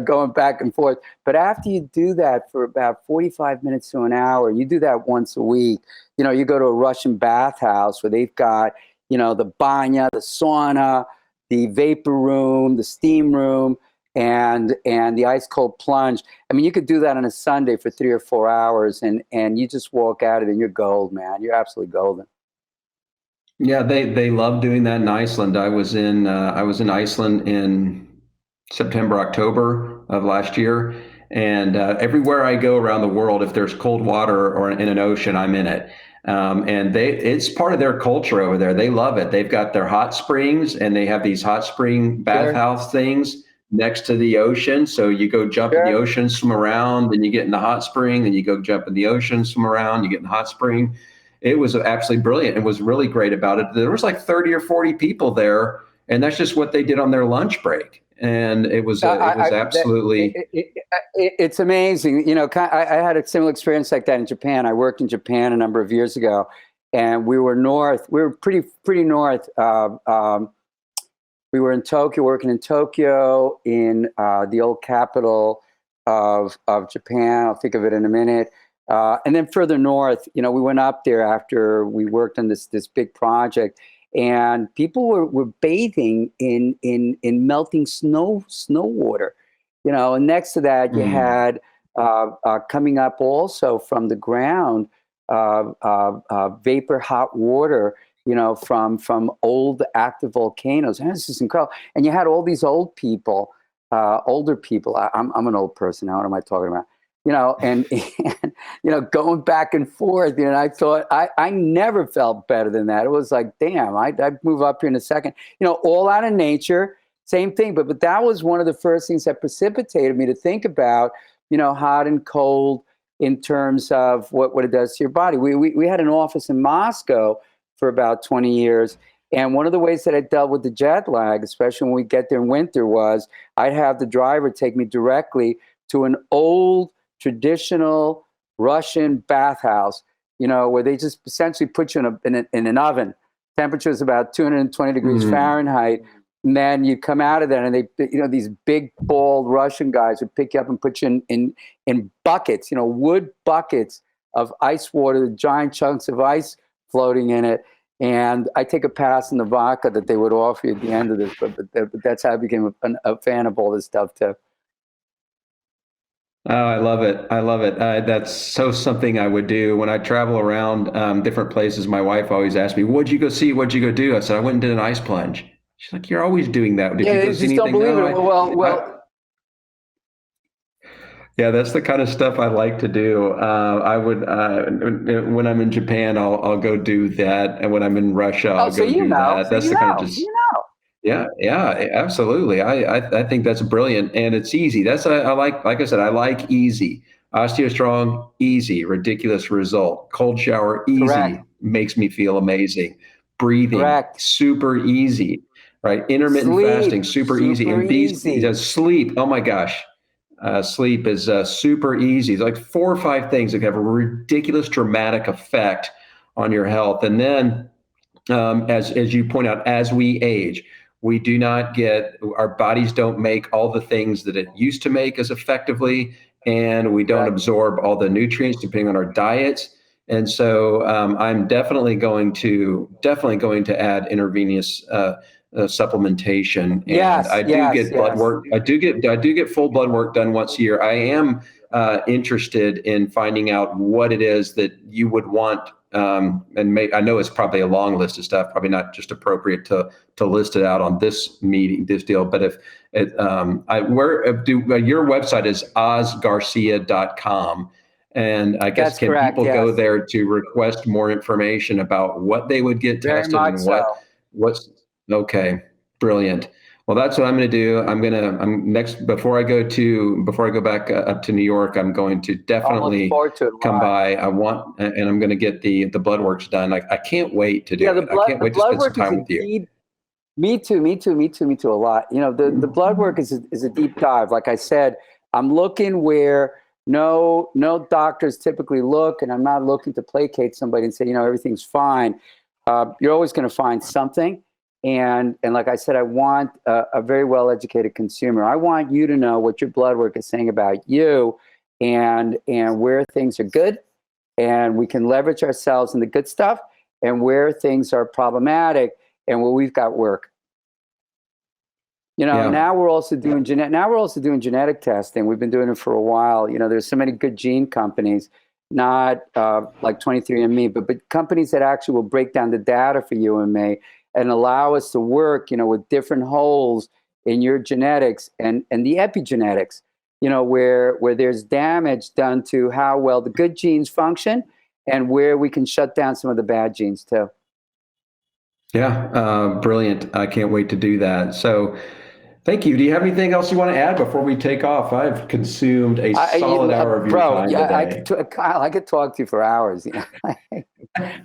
going back and forth. But after you do that for about 45 minutes to an hour, you do that once a week. You go to a Russian bathhouse where they've got, the banya, the sauna, the vapor room, the steam room, and the ice cold plunge. I mean, you could do that on a Sunday for 3 or 4 hours, and you just walk out of it and you're gold, man. You're absolutely golden. yeah, they love doing that in Iceland. I was in Iceland in September, October of last year, and everywhere I go around the world, if there's cold water or in an ocean, I'm in it. And it's part of their culture over there. They love it. They've got their hot springs, and they have these hot spring Sure, bathhouse things next to the ocean. So you go jump in the sure. ocean, swim around, then you get in the hot spring, then you go jump in the ocean, swim around, you get in the hot spring. It was absolutely brilliant. It was really great about it. There was like 30 or 40 people there, and that's just what they did on their lunch break. And it was absolutely. It's amazing. I had a similar experience like that in Japan. I worked in Japan a number of years ago, and we were north. We were pretty north. We were in Tokyo, working in Tokyo, in the old capital of Japan. I'll think of it in a minute. And then further north, we went up there after we worked on this big project, and people were bathing in melting snow water. And next to that, you Mm. had coming up also from the ground, vapor hot water, from old active volcanoes. And it's just incredible. And you had all these older people. I'm an old person now. What am I talking about? And going back and forth. And I thought I never felt better than that. It was like, damn, I'd move up here in a second. All out of nature, same thing. But that was one of the first things that precipitated me to think about, hot and cold in terms of what it does to your body. We had an office in Moscow for about 20 years. And one of the ways that I dealt with the jet lag, especially when we get there in winter, was I'd have the driver take me directly to an old traditional Russian bathhouse, where they just essentially put you in an oven. Temperature is about 220 degrees Mm. Fahrenheit. And then you come out of that, and these big, bald Russian guys would pick you up and put you in buckets, wood buckets of ice water, giant chunks of ice floating in it. And I take a pass on the vodka that they would offer you at the end of this, but that's how I became a fan of all this stuff too. Oh, I love it. I love it. That's so something I would do when I travel around different places. My wife always asks me, "What'd you go see? What'd you go do?" I said, "I went and did an ice plunge." She's like, "You're always doing that. Did Yeah, you go they see just don't anything?" believe No, it. yeah, that's the kind of stuff I like to do. I would when I'm in Japan, I'll go do that, and when I'm in Russia, Oh, I'll so go you do know, that. That's the kind of just you know. yeah, yeah, absolutely. I think that's brilliant, and it's easy. I like I said, I like easy. OsteoStrong, easy, ridiculous result. Cold shower, Correct, easy, makes me feel amazing. Breathing, correct. super easy, right? Intermittent fasting, Sleep, super easy. super And easy. sleep, oh my gosh, sleep is super easy. It's like 4 or 5 things that have a ridiculous, dramatic effect on your health. And then as you point out, as we age, we do not get our bodies don't make all the things that it used to make as effectively, and we don't Correct. absorb all the nutrients depending on our diets. And so I'm definitely going to add intravenous supplementation, and Yes, I do yes, get blood yes. work. I do get full blood work done once a year. I am interested in finding out what it is that you would want. I know it's probably a long list of stuff, probably not just appropriate to list it out on this meeting, this deal. But if it, your website is ozgarcia.com. And I guess That's can correct. people go Yes, there to request more information about what they would get very tested much and so. what's okay, brilliant. Well, that's what I'm going to do. I'm next before I go back up to New York. I'm going to I'm looking definitely forward to it a come lot. by. And I'm going to get the blood works done. I can't wait to Yeah, do it. I can't the wait to blood spend some work is time a with you. deep. Me too. Me too. Me too. Me too. A lot. You know, the blood work is a deep dive. Like I said, I'm looking where no doctors typically look, and I'm not looking to placate somebody and say, you know, everything's fine. You're always going to find something. And like I said, I want a very well educated consumer. I want you to know what your blood work is saying about you, and where things are good, and we can leverage ourselves in the good stuff, and where things are problematic and where we've got work. You know, Yeah. now we're also doing genetic testing. We've been doing it for a while. You know, there's so many good gene companies, not like 23andMe, but companies that actually will break down the data for you and me and allow us to work, you know, with different holes in your genetics and the epigenetics, you know, where there's damage done to how well the good genes function and where we can shut down some of the bad genes too. Yeah. Brilliant. I can't wait to do that. So thank you. Do you have anything else you want to add before we take off? I've consumed a solid hour of your Bro, time yeah, today. Kyle, I could talk to you for hours. You know, you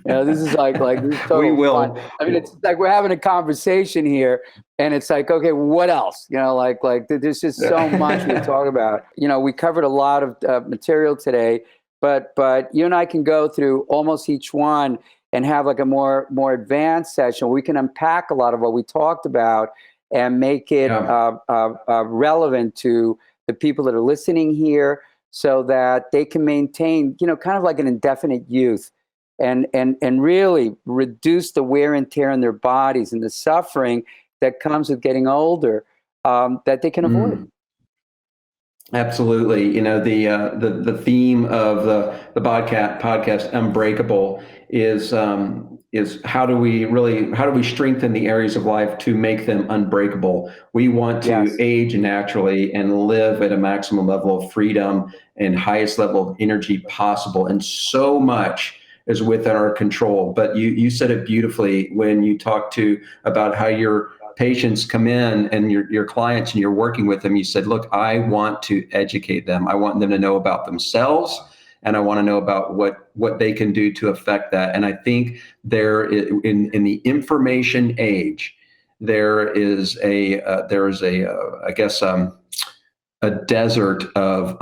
know, this is like this is We total fun. will. I mean, it's like we're having a conversation here, and it's like, okay, what else? You know, like there's just so much we talk about. You know, we covered a lot of material today, but you and I can go through almost each one and have like a more advanced session. We can unpack a lot of what we talked about and make it Yeah. relevant to the people that are listening here, so that they can maintain, you know, kind of like an indefinite youth, and really reduce the wear and tear in their bodies and the suffering that comes with getting older, that they can avoid. Absolutely. You know, the theme of the podcast Unbreakable is how do we strengthen the areas of life to make them unbreakable? We want to Yes. age naturally and live at a maximum level of freedom and highest level of energy possible. And so much is within our control. But you said it beautifully when you talked about how your patients come in and your clients and you're working with them. You said, look, I want to educate them. I want them to know about themselves, and I want to know about what they can do to affect that. And I think in the information age, there is a I guess a desert of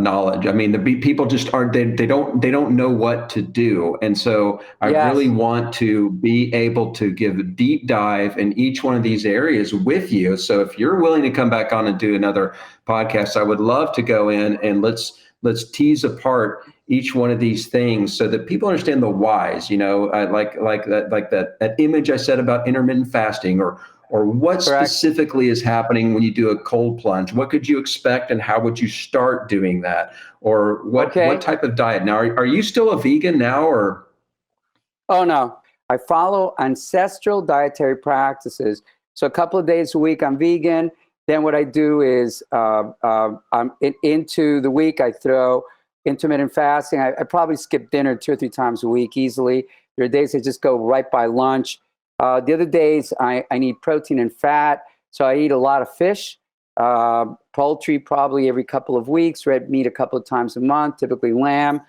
knowledge. I mean, people just aren't, they don't know what to do. And so I Yes. really want to be able to give a deep dive in each one of these areas with you. So if you're willing to come back on and do another podcast, I would love to go in and let's tease apart each one of these things so that people understand the whys. I like that image I said about intermittent fasting, or what Correct. specifically is happening when you do a cold plunge. What could you expect, and how would you start doing that? Or what type of diet? Now, are you still a vegan now, or? Oh, no. I follow ancestral dietary practices. So a couple of days a week, I'm vegan. Then what I do is into the week, I throw intermittent fasting. I probably skip dinner 2 or 3 times a week easily. There are days I just go right by lunch. The other days, I need protein and fat. So I eat a lot of fish, poultry probably every couple of weeks, red meat a couple of times a month, typically lamb.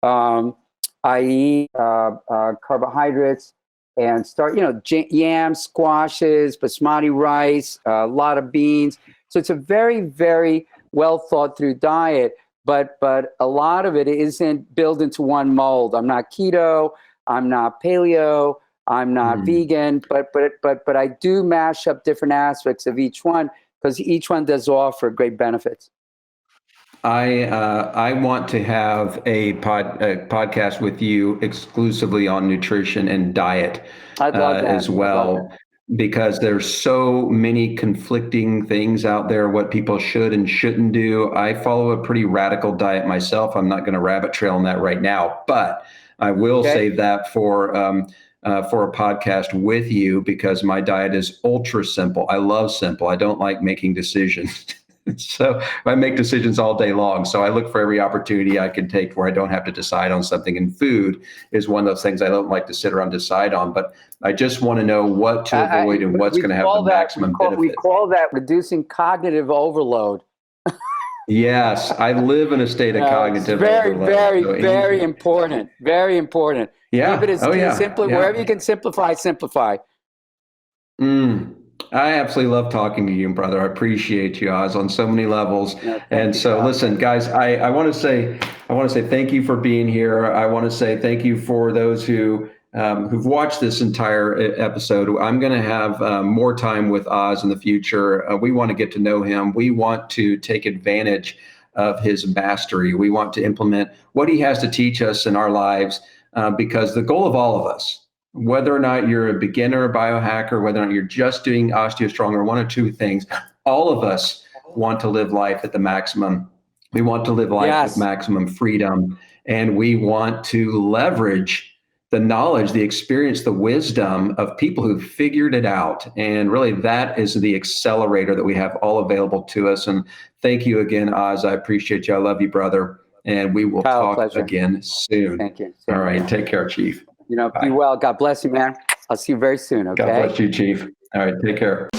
I eat carbohydrates and start, yams, squashes, basmati rice, a lot of beans. So it's a very, very well thought through diet, but a lot of it isn't built into one mold. I'm not keto, I'm not paleo, I'm not vegan, but I do mash up different aspects of each one because each one does offer great benefits. I want to have a podcast with you exclusively on nutrition and diet I'd love that as well, because there's so many conflicting things out there, what people should and shouldn't do. I follow a pretty radical diet myself. I'm not going to rabbit trail on that right now, but I will save that for a podcast with you, because my diet is ultra simple. I love simple. I don't like making decisions. So I make decisions all day long. So I look for every opportunity I can take where I don't have to decide on something. And food is one of those things I don't like to sit around and decide on. But I just want to know what to avoid and what's going to have the maximum benefit. We call that reducing cognitive overload. Yes, I live in a state of cognitive overload. Very important. Very important. Yeah. Keep it as simple. Wherever you can simplify. I absolutely love talking to you, brother. I appreciate you, Oz, on so many levels. And so, listen, guys, I want to say thank you for being here. I want to say thank you for those who've watched this entire episode. I'm going to have more time with Oz in the future. We want to get to know him. We want to take advantage of his mastery. We want to implement what he has to teach us in our lives, because the goal of all of us, whether or not you're a beginner biohacker, whether or not you're just doing OsteoStrong or one or two things, all of us want to live life at the maximum. We want to live life with maximum freedom, and we want to leverage the knowledge, the experience, the wisdom of people who've figured it out. And really, that is the accelerator that we have all available to us. And thank you again, Oz. I appreciate you. I love you, brother. And we will talk again soon. Thank you. All right. Take care, Chief. Be well. God bless you, man. I'll see you very soon. Okay. God bless you, Chief. All right. Take care.